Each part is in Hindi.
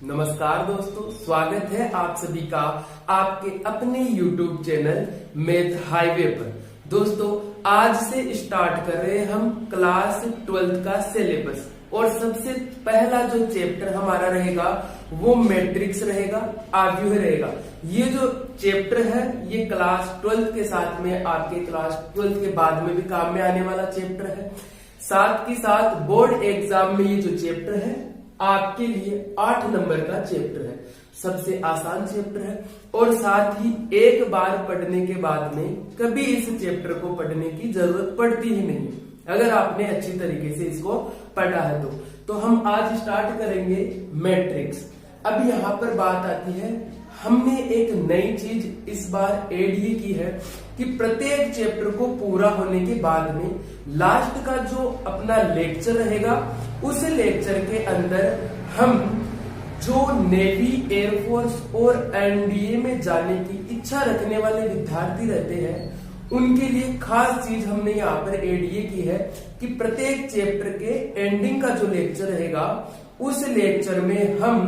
नमस्कार दोस्तों, स्वागत है आप सभी का आपके अपने YouTube चैनल मैथ हाईवे पर। दोस्तों, आज से स्टार्ट कर रहे हैं हम क्लास 12th का सिलेबस और सबसे पहला जो चैप्टर हमारा रहेगा वो मैट्रिक्स रहेगा, आव्यूह रहेगा। ये जो चैप्टर है ये क्लास 12th के साथ में आपके क्लास 12th के बाद में भी काम में आने वाला चैप्टर है। साथ ही साथ बोर्ड एग्जाम में ये जो चैप्टर है आपके लिए 8 नंबर का चैप्टर है, सबसे आसान चैप्टर है और साथ ही एक बार पढ़ने के बाद में कभी इस चैप्टर को पढ़ने की जरूरत पड़ती ही नहीं अगर आपने अच्छी तरीके से इसको पढ़ा है तो हम आज स्टार्ट करेंगे मैट्रिक्स। अब यहाँ पर बात आती है, हमने एक नई चीज इस बार ऐड ये की है कि प्रत्येक चैप्टर को पूरा होने के बाद में लास्ट का जो अपना लेक्चर रहेगा उस लेक्चर के अंदर हम जो नेवी, एयरफोर्स और एनडीए में जाने की इच्छा रखने वाले विद्यार्थी रहते हैं उनके लिए खास चीज हमने यहाँ पर ऐड ये की है कि प्रत्येक चैप्टर के एंडिंग का जो लेक्चर रहेगा उस लेक्चर में हम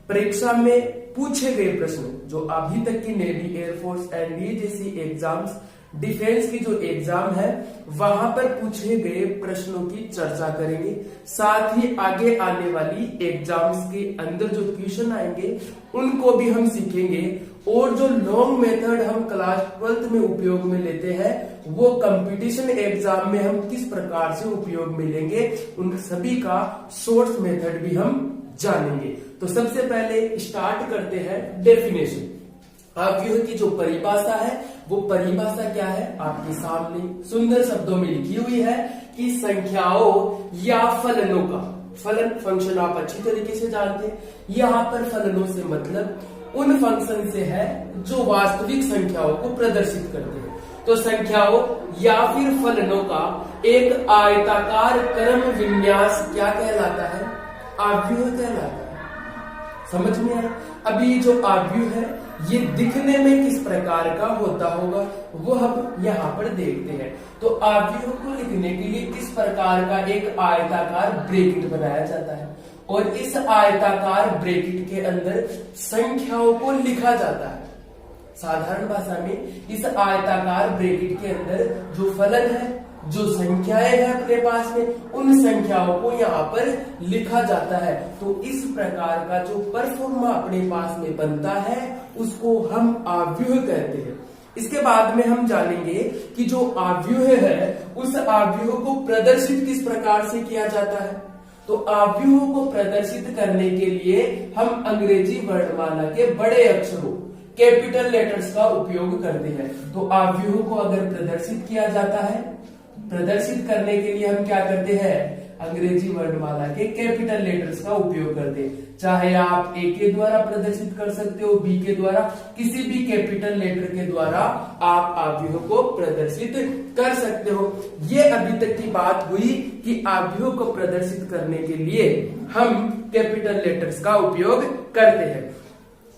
परीक्षा में पूछे गए प्रश्न जो अभी तक की नेवी, एयरफोर्स, एनडीए जैसी एग्जाम्स, डिफेंस की जो एग्जाम है वहां पर पूछे गए प्रश्नों की चर्चा करेंगे। साथ ही आगे आने वाली एग्जाम्स के अंदर जो क्वेश्चन आएंगे उनको भी हम सीखेंगे और जो लॉन्ग मेथड हम क्लास 12th में उपयोग में लेते हैं वो कंपटीशन एग्जाम में हम किस प्रकार से उपयोग में लेंगे उन सभी का सोर्स मेथड भी हम जानेंगे। तो सबसे पहले स्टार्ट करते हैं डेफिनेशन। आव्यूह की जो परिभाषा है वो परिभाषा क्या है आपके सामने सुंदर शब्दों में लिखी हुई है कि संख्याओं या फलनों का, फलन फंक्शन आप अच्छी तरीके से जानते हैं, यहाँ पर फलनों से मतलब उन फंक्शन से है जो वास्तविक संख्याओं को प्रदर्शित करते हैं। तो संख्याओं या फिर फलनों का एक आयताकार क्रम विन्यास क्या कहलाता है? आव्यूह कहलाता है। समझ में आया? अभी जो आव्यूह है ये दिखने में किस प्रकार का होता होगा वो हम यहाँ पर देखते हैं। तो आव्यूह को लिखने के लिए किस प्रकार का एक आयताकार ब्रैकेट बनाया जाता है और इस आयताकार ब्रैकेट के अंदर संख्याओं को लिखा जाता है। साधारण भाषा में इस आयताकार ब्रैकेट के अंदर जो फलन है, जो संख्याएं हैं अपने पास में, उन संख्याओं को यहाँ पर लिखा जाता है। तो इस प्रकार का जो परफॉर्मा अपने पास में बनता है उसको हम आव्यूह कहते हैं। इसके बाद में हम जानेंगे कि जो आव्यूह है उस आव्यूह को प्रदर्शित किस प्रकार से किया जाता है। तो आव्यूह को प्रदर्शित करने के लिए हम अंग्रेजी वर्णमाला के बड़े अक्षरों, कैपिटल लेटर्स का उपयोग करते हैं। तो आव्यूह को अगर प्रदर्शित किया जाता है, प्रदर्शित करने के लिए हम क्या करते हैं? अंग्रेजी वर्णमाला के कैपिटल लेटर्स का उपयोग करते हैं। चाहे आप ए के द्वारा प्रदर्शित कर सकते हो, बी के द्वारा, किसी भी कैपिटल लेटर के द्वारा आप आव्यूह को प्रदर्शित कर सकते हो। ये अभी तक की बात हुई कि आव्यूह को प्रदर्शित करने के लिए हम कैपिटल लेटर्स का उपयोग करते हैं।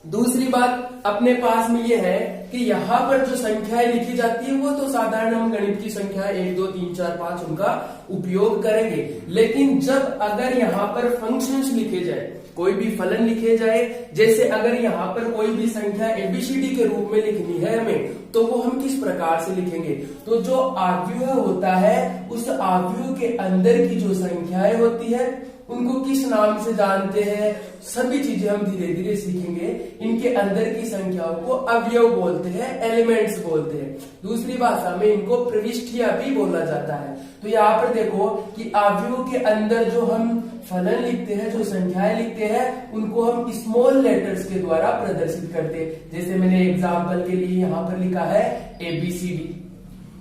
दूसरी बात अपने पास में ये है कि यहाँ पर जो संख्याएं लिखी जाती है वो तो साधारण हम गणित की संख्या 1, 2, 3, 4, 5 उनका उपयोग करेंगे। लेकिन जब अगर यहाँ पर फंक्शंस लिखे जाए, कोई भी फलन लिखे जाए, जैसे अगर यहाँ पर कोई भी संख्या एबीसीडी के रूप में लिखनी है हमें, तो वो हम किस प्रकार से लिखेंगे? तो जो आव्यूह होता है उस आव्यूह के अंदर की जो संख्याएं होती है उनको किस नाम से जानते हैं, सभी चीजें हम धीरे धीरे सीखेंगे। इनके अंदर की संख्याओं को अवयव बोलते हैं, एलिमेंट्स बोलते हैं। दूसरी भाषा में इनको प्रविष्टियां भी बोला जाता है। तो यहाँ पर देखो कि अवयव के अंदर जो हम फलन लिखते हैं, जो संख्याएं लिखते हैं, उनको हम स्मॉल लेटर्स के द्वारा प्रदर्शित करते हैं। जैसे मैंने एग्जाम्पल के लिए यहाँ पर लिखा है ABCD।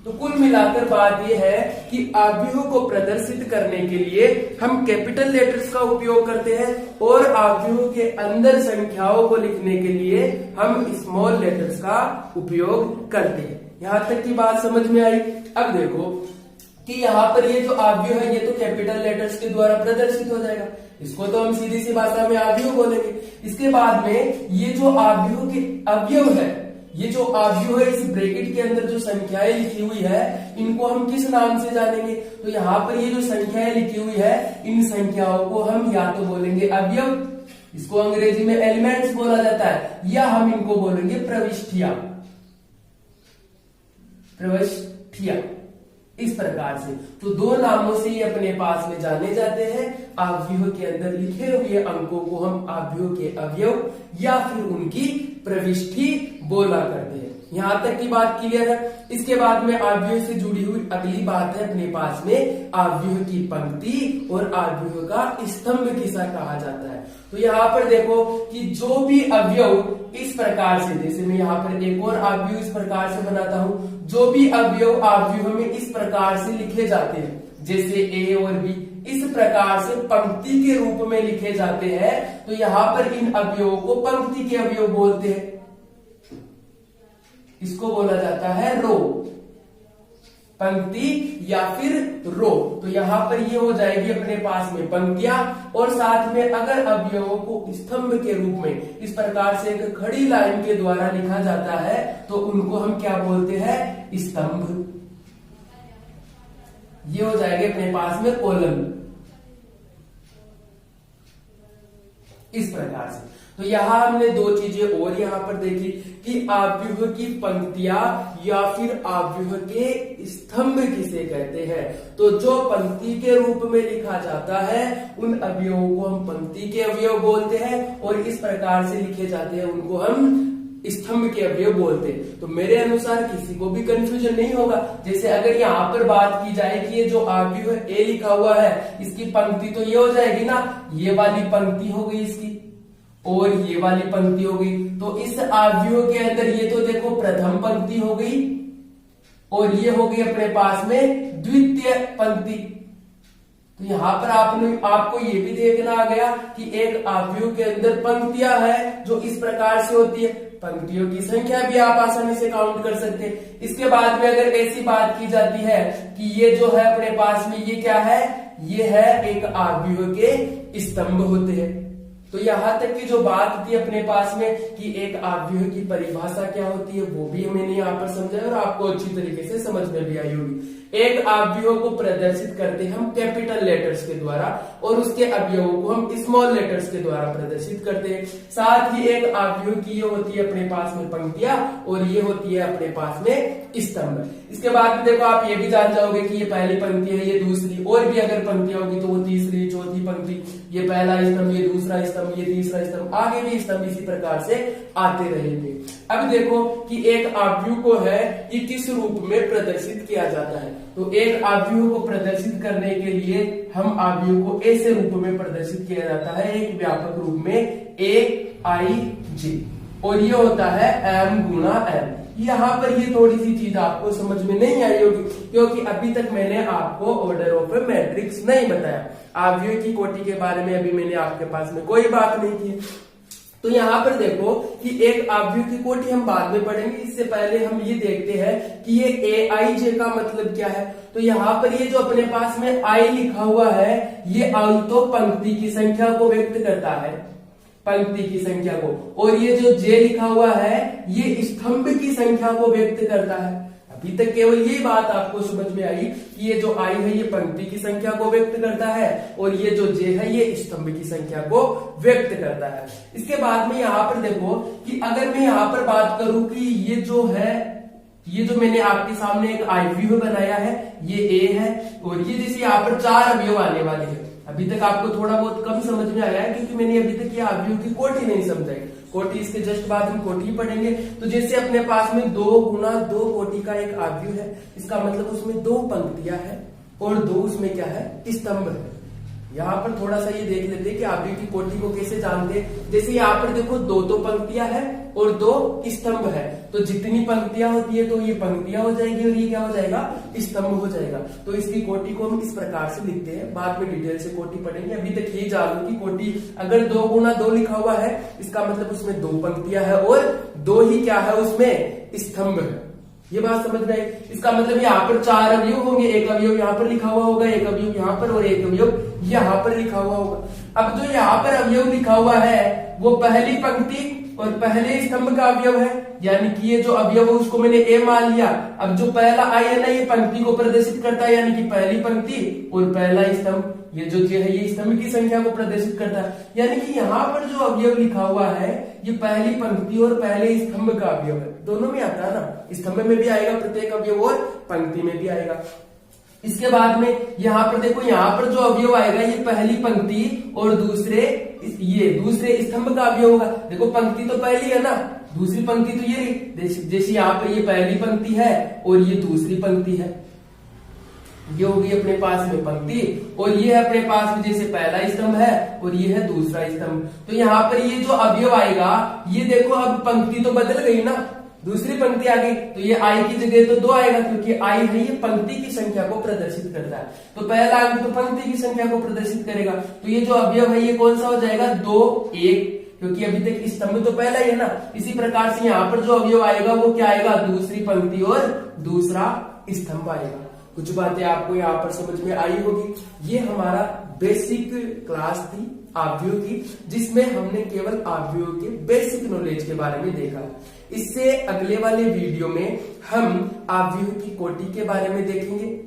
तो कुल मिलाकर बात यह है कि आव्यूह को प्रदर्शित करने के लिए हम कैपिटल लेटर्स का उपयोग करते हैं और आव्यूह के अंदर संख्याओं को लिखने के लिए हम स्मॉल लेटर्स का उपयोग करते हैं। यहाँ तक की बात समझ में आई? अब देखो कि यहाँ पर ये जो आव्यूह है ये तो कैपिटल लेटर्स के द्वारा प्रदर्शित हो जाएगा, इसको तो हम सीधी सी भाषा में आव्यूह बोलेंगे। इसके बाद में ये जो आव्यूह के अवयव है, ये जो आव्यूह है इस ब्रैकेट के अंदर जो संख्याएं लिखी हुई है इनको हम किस नाम से जानेंगे? तो यहाँ पर ये जो संख्याएं लिखी हुई है इन संख्याओं को हम या तो बोलेंगे अवयव इसको अंग्रेजी में एलिमेंट्स बोला जाता है, या हम इनको बोलेंगे प्रविष्टियां। प्रविष्टियां इस प्रकार से। तो दो नामों से ये अपने पास में जाने जाते हैं। अवयव के अंदर लिखे हुए अंकों को हम अवयव के अवयव या फिर उनकी प्रविष्टि बोला करते हैं। यहां तक की बात क्लियर है। इसके बाद में अवयव से जुड़ी हुई अगली बात है अपने पास में अवयव की पंक्ति और अवयव का स्तंभ किसे कहा जाता है। तो यहाँ पर देखो कि जो भी अवयव इस प्रकार से, जैसे मैं यहाँ पर एक और अवयव इस प्रकार से बनाता हूं, जो भी अवयव अवयव में इस प्रकार से लिखे जाते हैं, जैसे ए और बी इस प्रकार से पंक्ति के रूप में लिखे जाते हैं, तो यहाँ पर इन अवयवों को पंक्ति के अवयव बोलते हैं। इसको बोला जाता है रो, पंक्ति या फिर रो। तो यहाँ पर ये हो जाएगी अपने पास में पंक्तियां, और साथ में अगर अवयवों को स्तंभ के रूप में इस प्रकार से एक खड़ी लाइन के द्वारा लिखा जाता है, तो उनको हम क्या बोलते हैं? स्तंभ। ये हो जाएंगे अपने पास में कॉलम, इस प्रकार से। तो यहाँ हमने दो चीजें और यहाँ पर देखी कि अवयव की पंक्तियां या फिर अवयव के स्तंभ किसे कहते हैं। तो जो पंक्ति के रूप में लिखा जाता है उन अवयवों को हम पंक्ति के अवयव बोलते हैं, और इस प्रकार से लिखे जाते हैं उनको हम स्तंभ के अवयव बोलते हैं। तो मेरे अनुसार किसी को भी कंफ्यूजन नहीं होगा। जैसे अगर यहाँ पर बात की जाए कि ये जो अवयव ए लिखा हुआ है, इसकी पंक्ति तो ये हो जाएगी ना, ये वाली पंक्ति हो गई इसकी, और ये वाली पंक्ति हो गई। तो इस अवयव के अंदर ये तो देखो प्रथम पंक्ति हो गई, और ये हो गई अपने पास में द्वितीय पंक्ति। तो यहाँ पर आपको ये भी देखना आ गया कि एक अवयव के अंदर पंक्तियां है जो इस प्रकार से होती है। पंक्तियों की संख्या भी आप आसानी से काउंट कर सकते हैं। इसके बाद में अगर ऐसी बात की जाती है कि ये जो है अपने पास में ये क्या है, ये है एक अवयव के स्तंभ होते हैं। तो यहाँ तक की जो बात थी अपने पास में कि एक अवयव की परिभाषा क्या होती है, वो भी मैंने यहाँ पर समझा और आपको अच्छी तरीके से समझ में भी आई होगी। एक अवयव को प्रदर्शित करते हैं हम कैपिटल लेटर्स के द्वारा, और उसके अवयवों को हम स्मॉल लेटर्स के द्वारा प्रदर्शित करते हैं। साथ ही एक अवयव की ये होती है अपने पास में पंक्तियां, और ये होती है अपने पास में स्तंभ। इसके बाद में देखो आप ये भी जान जाओगे कि ये पहली पंक्ति है, ये दूसरी, और भी अगर पंक्तियां होगी तो वो तीसरी, चौथी पंक्ति, ये पहला स्तंभ, ये दूसरा स्तंभ, ये तीसरा स्तंभ, आगे भी स्तंभ इसी प्रकार से आते रहेंगे। अब देखो कि एक अवयव को है कि किस रूप में प्रदर्शित किया जाता है। तो एक अवयव को प्रदर्शित करने के लिए हम अवयव को ऐसे रूप में प्रदर्शित किया जाता है, एक व्यापक रूप में AIJ, और ये होता है M गुना N। यहाँ पर ये थोड़ी सी चीज आपको समझ में नहीं आई होगी, क्योंकि अभी तक मैंने आपको ऑर्डर ऑफ ए मैट्रिक्स नहीं बताया। अवयव की कोटि के बारे में अभी मैंने आपके पास में कोई बात नहीं की। तो यहाँ पर देखो कि एक अवयव की कोटि हम बाद में पढ़ेंगे, इससे पहले हम ये देखते हैं कि ये AIJ का मतलब क्या है। तो यहाँ पर ये जो अपने पास में I लिखा हुआ है, ये I तो पंक्ति की संख्या को व्यक्त करता है, पंक्ति की संख्या को, और ये जो J लिखा हुआ है ये स्तंभ की संख्या को व्यक्त करता है। अभी तक केवल ये बात आपको समझ में आई कि ये जो I है ये पंक्ति की संख्या को व्यक्त करता है, और ये जो J है ये स्तंभ की संख्या को व्यक्त करता है। इसके बाद में यहाँ पर देखो कि अगर मैं यहाँ पर बात करूं कि ये जो है, ये जो मैंने आपके सामने एक अवयव बनाया है, ये A है, और ये जैसे यहाँ पर 4 अवयव आने वाले हैं। अभी तक आपको थोड़ा बहुत कम समझ में आया है क्योंकि मैंने अभी तक ये अवयव की कोटि नहीं समझाई। कोटि इसके जस्ट बाद हम कोटि पढ़ेंगे। तो जैसे अपने पास में 2 गुना 2 कोटि का एक अवयव है, इसका मतलब उसमें 2 पंक्तियां हैं और 2 उसमें क्या है, स्तंभ है। यहाँ पर थोड़ा सा ये देख लेते हैं कि अवयव की कोटि को कैसे जानते हैं। जैसे यहाँ पर देखो 2 तो पंक्तियां है और 2 स्तंभ है, तो जितनी पंक्तियां होती है तो ये पंक्तियां हो जाएगी और ये क्या हो जाएगा, स्तंभ हो जाएगा। तो इसकी कोटि को हम इस प्रकार से लिखते हैं, बाद में डिटेल से कोटि पढ़ेंगे। अभी तक ये जानो कि कोटि अगर 2 गुना 2 लिखा हुआ है, इसका मतलब उसमें 2 पंक्तियां है और 2 ही क्या है, उसमें स्तंभ है। ये बात समझ में आई। इसका मतलब यहाँ पर 4 अवयव होंगे, एक अवयव यहाँ पर लिखा हुआ होगा, एक अवयव यहाँ पर और एक अवयव यहाँ पर लिखा हुआ होगा। अब जो यहाँ पर अवयव लिखा हुआ है वो पहली पंक्ति और पहले स्तंभ का अवयव है, यानी कि ये जो अवयव है उसको मैंने ए मान लिया। अब जो पहला आई है ना, ये पंक्ति को प्रदर्शित करता है, यानी कि पहली पंक्ति और पहला स्तंभ, ये जो है ये स्तंभ की संख्या को प्रदर्शित करता है। यानी कि यहाँ पर जो अवयव लिखा हुआ है ये पहली पंक्ति और पहले स्तंभ का अवयव है, दोनों में आता है ना, स्तंभ में भी आएगा प्रत्येक अवयव और पंक्ति में भी आएगा। इसके बाद में यहाँ पर देखो, यहाँ पर जो अवयव आएगा ये पहली पंक्ति और दूसरे स्तंभ का अवयव होगा। देखो पंक्ति तो पहली है ना, दूसरी पंक्ति तो ये, जैसे यहाँ पर ये पहली पंक्ति है और ये दूसरी पंक्ति है, ये होगी अपने पास में पंक्ति, और ये है अपने पास में जैसे पहला स्तंभ है और ये है दूसरा स्तंभ। तो यहाँ पर ये जो अवयव आएगा, ये देखो अब पंक्ति तो बदल गई ना, दूसरी पंक्ति आ गई, तो ये आई की जगह तो 2 आएगा, क्योंकि आई है ये पंक्ति की संख्या को प्रदर्शित करता है। तो पहला अंक तो पंक्ति की संख्या को प्रदर्शित करेगा, तो ये जो अवयव है ये कौन सा हो जाएगा, 2 1, क्योंकि अभी तक स्तंभ तो पहला ही है ना। इसी प्रकार से यहाँ पर जो अवयव आएगा वो क्या आएगा, दूसरी पंक्ति और दूसरा स्तंभ आएगा। कुछ बातें आपको यहाँ पर समझ में आई होगी। ये हमारा बेसिक क्लास थी अवयव की, जिसमें हमने केवल अवयव के बेसिक नॉलेज के बारे में देखा। इससे अगले वाले वीडियो में हम अवयव की कोटि के बारे में देखेंगे।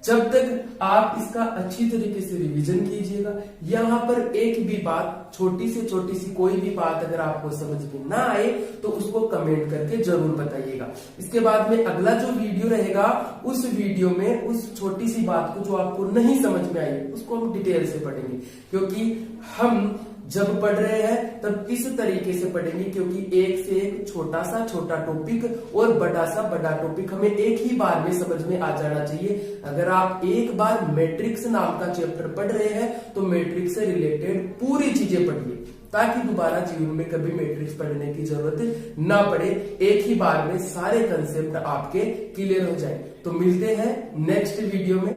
जब तक आप इसका अच्छी तरीके से रिवीजन कीजिएगा। यहाँ पर एक भी बात, छोटी से छोटी सी कोई भी बात अगर आपको समझ में ना आए तो उसको कमेंट करके जरूर बताइएगा। इसके बाद में अगला जो वीडियो रहेगा, उस वीडियो में उस छोटी सी बात को जो आपको नहीं समझ में आई उसको हम डिटेल से पढ़ेंगे, क्योंकि हम जब पढ़ रहे हैं तब इस तरीके से पढ़ेंगे, क्योंकि एक से एक छोटा सा छोटा टॉपिक और बड़ा सा बड़ा टॉपिक हमें एक ही बार में समझ में आ जाना चाहिए। अगर आप एक बार मैट्रिक्स नाम का चैप्टर पढ़ रहे हैं तो मैट्रिक्स से रिलेटेड पूरी चीजें पढ़िए, ताकि दोबारा जीवन में कभी मैट्रिक्स पढ़ने की जरूरत ना पड़े, एक ही बार में सारे कंसेप्ट आपके क्लियर हो जाए। तो मिलते हैं नेक्स्ट वीडियो में।